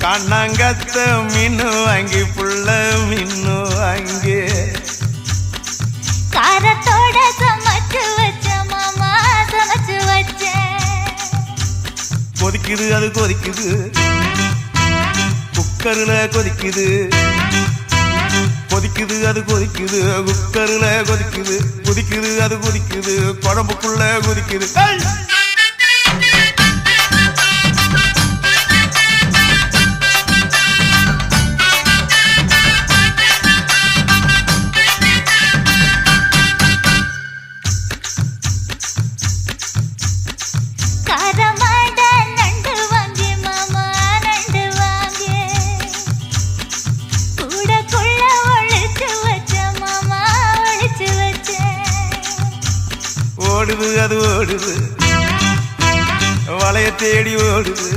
கண்ணாங்கத்த மீனு வாங்கி புள்ள மீனு வாங்கி காரத்தோட சமைச்சு வச்ச மாமா சமைச்சு வச்சேன். கொதிக்குது அது கொதிக்குது குக்கர்ல கொதிக்குது கொதிக்குது அது கொதிக்குது குக்கர்ல கொதிக்குது கொதிக்குது அது கொதிக்குது குழம்புக்குள்ள கொதிக்குது. ஓடுது அது ஓடுது வளைய தேடி ஓடுது